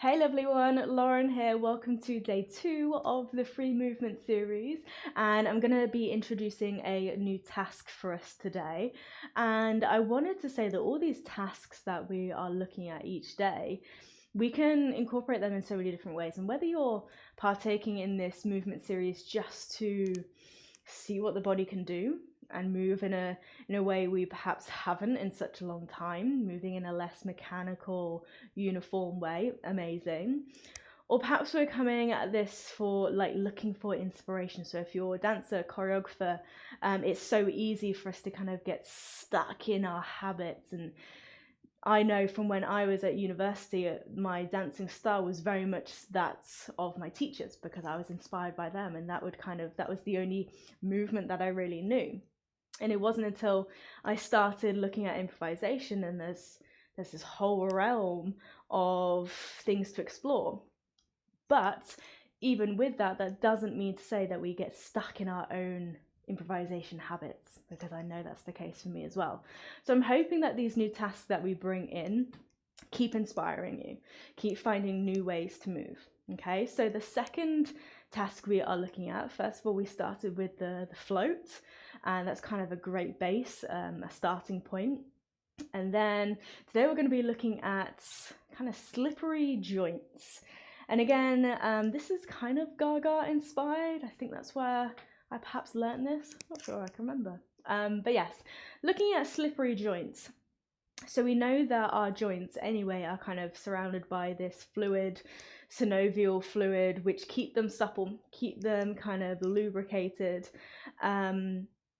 Hey lovely one, Lauren here. Welcome to day 2 of the free movement series, and I'm going to be introducing a new task for us today. And I wanted to say that all these tasks that we are looking at each day, we can incorporate them in so many different ways. And whether you're partaking in this movement series just to see what the body can do and move in a way we perhaps haven't in such a long time, moving in a less mechanical, uniform way, amazing. Or perhaps we're coming at this for looking for inspiration. So if you're a dancer, choreographer, it's so easy for us to kind of get stuck in our habits. And I know from when I was at university, my dancing style was very much that of my teachers because I was inspired by them, and that was the only movement that I really knew. And it wasn't until I started looking at improvisation, and there's this whole realm of things to explore. But even with that, that doesn't mean to say that we get stuck in our own improvisation habits, because I know that's the case for me as well. So I'm hoping that these new tasks that we bring in keep inspiring you, keep finding new ways to move. Okay, so the second task we are looking at, first of all, we started with the float, and that's kind of a great base, a starting point. And then today we're going to be looking at kind of slippery joints. And again, this is kind of Gaga inspired. I think that's where I perhaps learnt this. Not sure I can remember. But yes, looking at slippery joints. So we know that our joints anyway are kind of surrounded by this fluid, synovial fluid, which keep them supple, keep them kind of lubricated.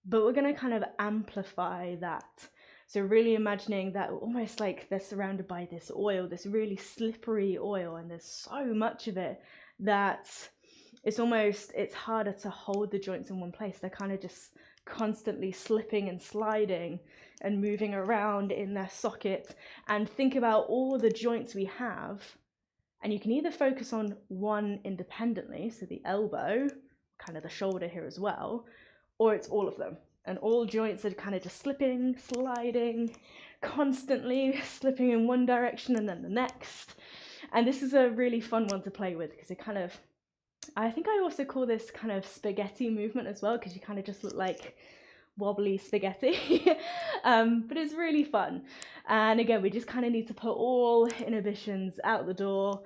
But we're going to kind of amplify that. So really imagining that almost like they're surrounded by this oil, this really slippery oil, and there's so much of it that it's harder to hold the joints in one place. They're kind of just constantly slipping and sliding and moving around in their socket. And think about all the joints we have, and you can either focus on one independently, so the elbow, kind of the shoulder here as well, or it's all of them. And all joints are kind of just slipping, sliding, constantly slipping in one direction and then the next. And this is a really fun one to play with because it kind of, I think I also call this kind of spaghetti movement as well, because you kind of just look like wobbly spaghetti. But it's really fun. And again, we just kind of need to put all inhibitions out the door.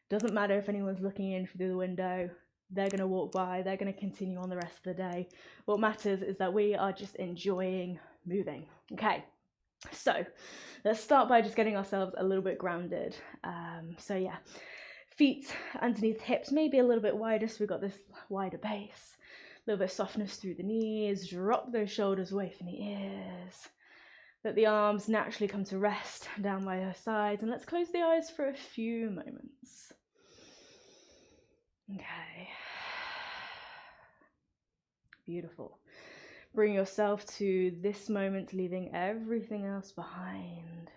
Doesn't matter if anyone's looking in through the window. They're going to walk by, they're going to continue on the rest of the day. What matters is that we are just enjoying moving. Okay, so let's start by just getting ourselves a little bit grounded. So yeah, feet underneath hips, maybe a little bit wider, so we've got this wider base. A little bit of softness through the knees, drop those shoulders away from the ears. Let the arms naturally come to rest down by their sides, and let's close the eyes for a few moments. Okay. Beautiful. Bring yourself to this moment, leaving everything else behind.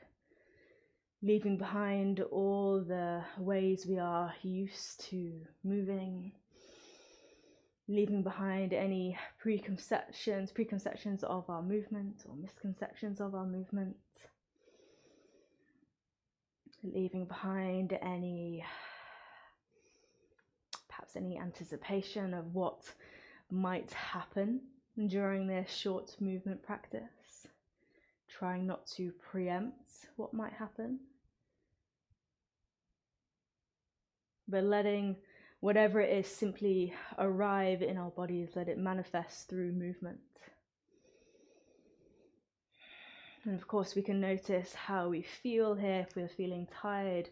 Leaving behind all the ways we are used to moving. Leaving behind any preconceptions of our movement or misconceptions of our movement. Leaving behind perhaps any anticipation of what might happen during this short movement practice. Trying not to preempt what might happen, but letting whatever it is simply arrive in our bodies, let it manifest through movement. And of course we can notice how we feel here. If we're feeling tired,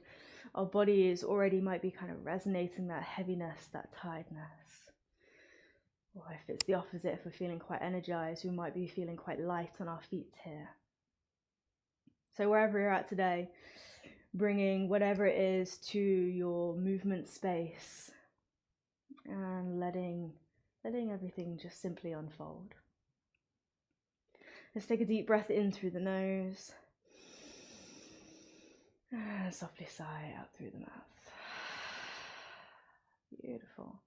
our bodies already might be kind of resonating that heaviness, that tiredness. Or if it's the opposite, if we're feeling quite energized, we might be feeling quite light on our feet here. So wherever you're at today, bringing whatever it is to your movement space and letting everything just simply unfold. Let's take a deep breath in through the nose and softly sigh out through the mouth. Beautiful.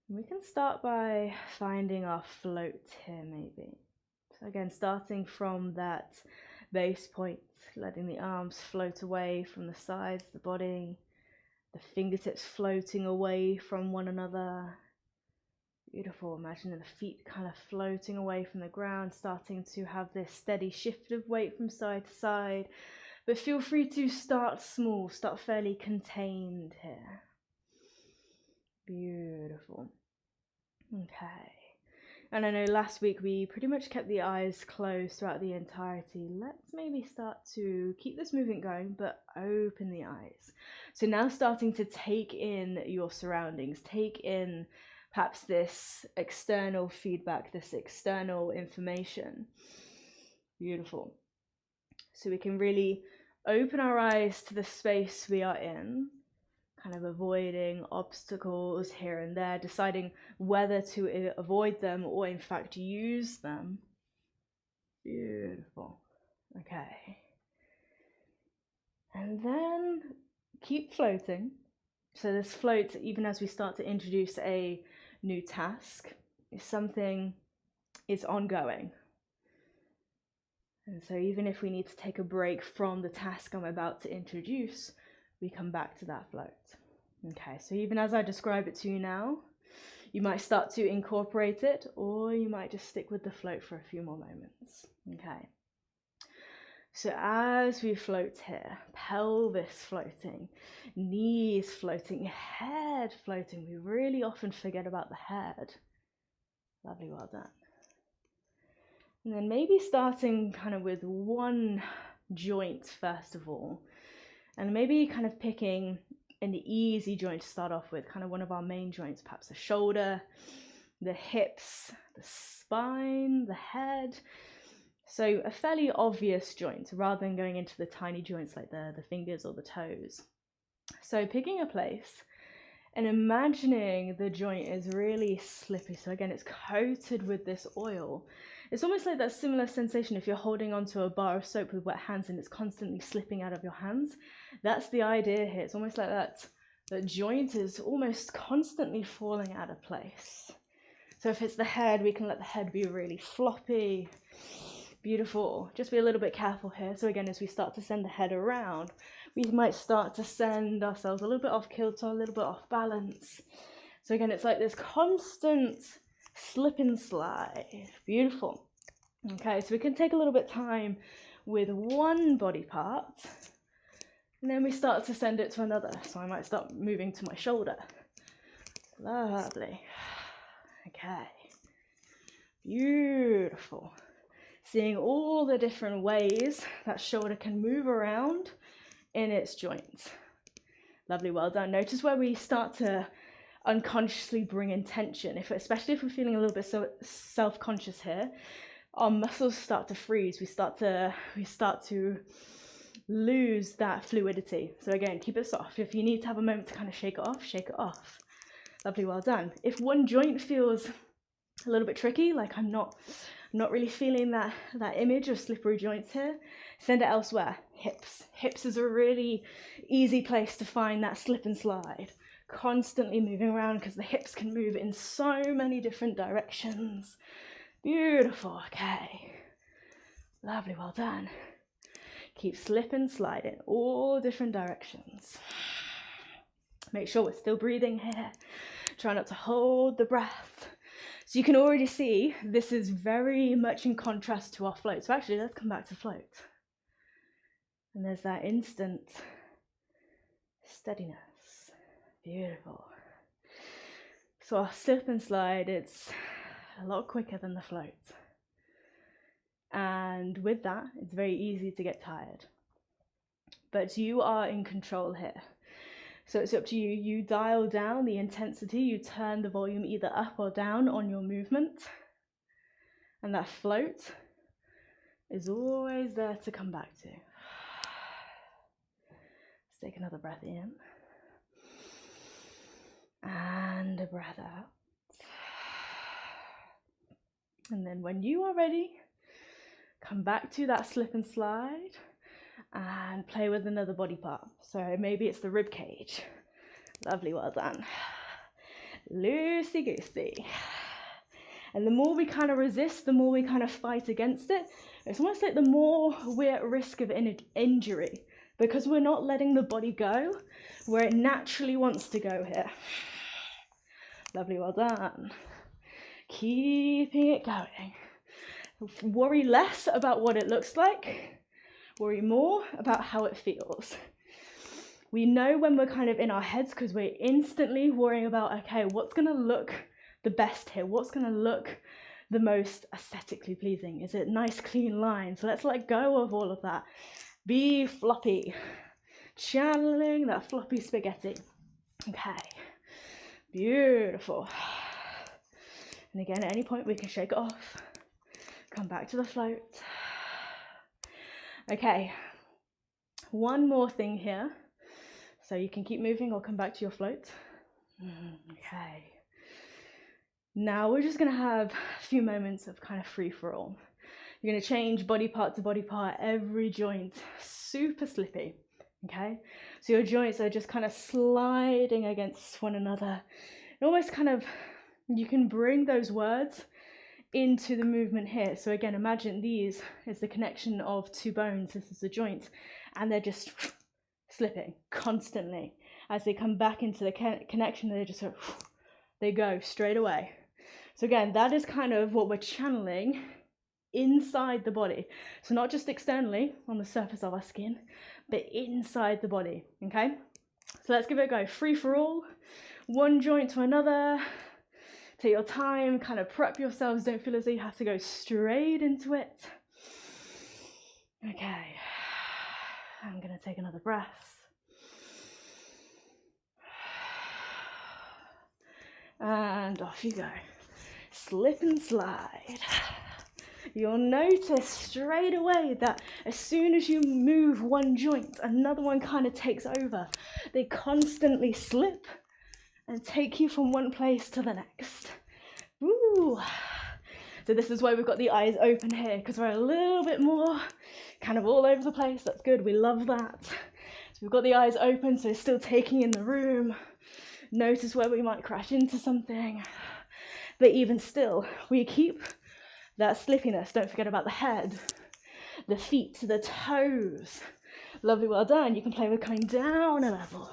We can start by finding our float here maybe. So again, starting from that base point, letting the arms float away from the sides of the body, The fingertips floating away from one another. Beautiful. Imagining the feet kind of floating away from the ground, starting to have this steady shift of weight from side to side. But feel free to start small, start fairly contained here. Beautiful. Okay. And I know last week we pretty much kept the eyes closed throughout the entirety. Let's maybe start to keep this movement going, but open the eyes. So now starting to take in your surroundings, take in perhaps this external feedback, this external information. Beautiful. So we can really open our eyes to the space we are in, kind of avoiding obstacles here and there, deciding whether to avoid them or in fact use them. Beautiful. Okay. And then keep floating. So this float, even as we start to introduce a new task, is something is ongoing. And so even if we need to take a break from the task I'm about to introduce, we come back to that float. Okay, so even as I describe it to you now, you might start to incorporate it, or you might just stick with the float for a few more moments. Okay. So as we float here, pelvis floating, knees floating, head floating. We really often forget about the head. Lovely, well done. And then maybe starting kind of with one joint first of all, and maybe kind of picking an easy joint to start off with, kind of one of our main joints, perhaps the shoulder, the hips, the spine, the head. So a fairly obvious joint rather than going into the tiny joints like the fingers or the toes. So picking a place and imagining the joint is really slippy. So again, it's coated with this oil. It's almost like that similar sensation if you're holding onto a bar of soap with wet hands and it's constantly slipping out of your hands. That's the idea here. It's almost like that joint is almost constantly falling out of place. So if it's the head, we can let the head be really floppy. Beautiful. Just be a little bit careful here. So again, as we start to send the head around, we might start to send ourselves a little bit off kilter, a little bit off balance. So again, it's like this constant slip and slide. Beautiful. Okay, so we can take a little bit of time with one body part, and then we start to send it to another. So I might start moving to my shoulder. Lovely. Okay. Beautiful. Seeing all the different ways that shoulder can move around in its joints. Lovely, well done. Notice where we start to unconsciously bring in tension, especially if we're feeling a little bit self-conscious here. Our muscles start to freeze. We start to lose that fluidity. So again, keep it soft. If you need to have a moment to kind of shake it off, shake it off. Lovely, well done. If one joint feels a little bit tricky, like I'm not really feeling that image of slippery joints here, send it elsewhere. Hips is a really easy place to find that slip and slide. Constantly moving around because the hips can move in so many different directions. Beautiful. Okay. Lovely, well done. Keep slip and slide in all different directions. Make sure we're still breathing here. Try not to hold the breath. So you can already see this is very much in contrast to our float. So actually, let's come back to float. And there's that instant steadiness. Beautiful. So our slip and slide, it's a lot quicker than the float. And with that, it's very easy to get tired. But you are in control here. So it's up to you. You dial down the intensity, you turn the volume either up or down on your movement. And that float is always there to come back to. Let's take another breath in. And a breath out. And then when you are ready, come back to that slip and slide and play with another body part. So maybe it's the rib cage. Lovely, well done. Loosey-goosey. And the more we kind of resist, the more we kind of fight against it. It's almost like the more we're at risk of injury. because we're not letting the body go where it naturally wants to go here. Lovely, well done. Keeping it going. Worry less about what it looks like, worry more about how it feels. We know when we're kind of in our heads because we're instantly worrying about, okay, what's gonna look the best here? What's gonna look the most aesthetically pleasing? Is it nice, clean lines? So let's let go of all of that. Be floppy, channeling that floppy spaghetti. Okay, beautiful. And again, at any point we can shake it off, come back to the float. Okay, one more thing here. So you can keep moving or come back to your float. Okay. Now we're just gonna have a few moments of kind of free for all. You're gonna change body part to body part, every joint, super slippy, okay? So your joints are just kind of sliding against one another. And almost kind of, you can bring those words into the movement here. So again, imagine these is the connection of two bones. This is the joint, and they're just slipping constantly. As they come back into the connection, they just sort of, they go straight away. So again, that is kind of what we're channeling inside the body. So not just externally on the surface of our skin, but inside the body, okay? So let's give it a go. Free for all, one joint to another. Take your time, kind of prep yourselves. Don't feel as though you have to go straight into it. Okay, I'm gonna take another breath. And off you go. Slip and slide. You'll notice straight away that as soon as you move one joint, another one kind of takes over. They constantly slip and take you from one place to the next. Ooh. So this is why we've got the eyes open here, because we're a little bit more kind of all over the place. That's good, we love that. So we've got the eyes open, so it's still taking in the room. Notice where we might crash into something. But even still, we keep that slippiness. Don't forget about the head, the feet, the toes. Lovely, well done. You can play with coming down a level,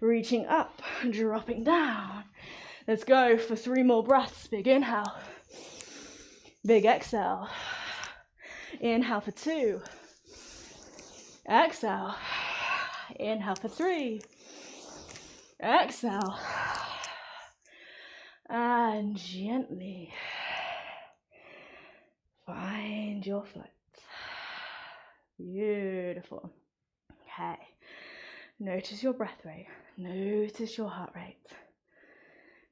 reaching up, dropping down. Let's go for 3 more breaths. Big inhale, big exhale. Inhale for 2. Exhale. Inhale for 3. Exhale. And gently find your float. Beautiful. Okay. Notice your breath rate. Notice your heart rate.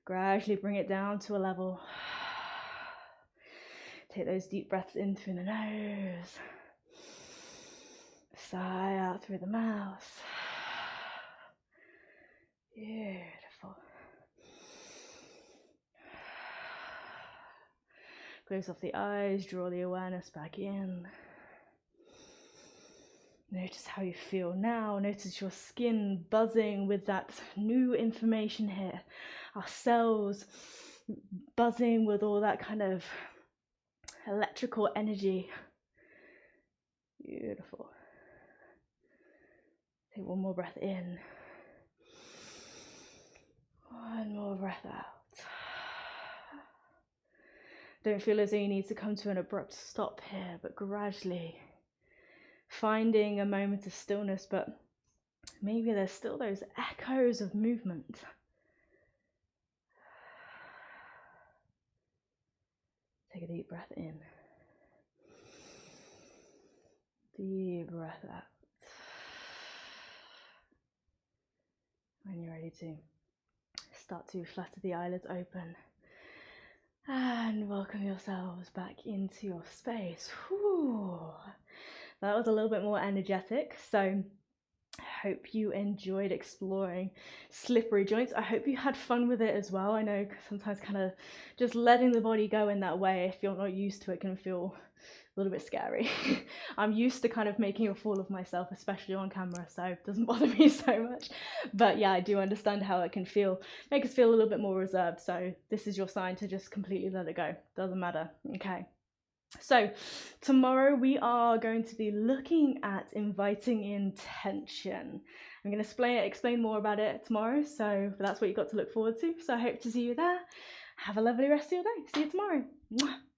Gradually bring it down to a level. Take those deep breaths in through the nose. Sigh out through the mouth. Beautiful. Close off the eyes, draw the awareness back in. Notice how you feel now. Notice your skin buzzing with that new information here. Our cells buzzing with all that kind of electrical energy. Beautiful. Take one more breath in. One more breath out. Don't feel as though you need to come to an abrupt stop here, but gradually finding a moment of stillness, but maybe there's still those echoes of movement. Take a deep breath in. Deep breath out. When you're ready to, start to flutter the eyelids open and welcome yourselves back into your space. Whew. That was a little bit more energetic, so I hope you enjoyed exploring slippery joints. I hope you had fun with it as well. I know sometimes kind of just letting the body go in that way, if you're not used to it, can feel a little bit scary. I'm used to kind of making a fool of myself, especially on camera, so it doesn't bother me so much. But yeah, I do understand how it can make us feel a little bit more reserved. So this is your sign to just completely let it go. Doesn't matter. Okay. So tomorrow we are going to be looking at inviting in tension. I'm going to explain more about it tomorrow, so that's what you've got to look forward to. So I hope to see you there. Have a lovely rest of your day. See you tomorrow.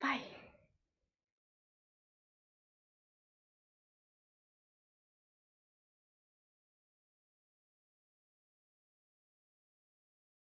Bye.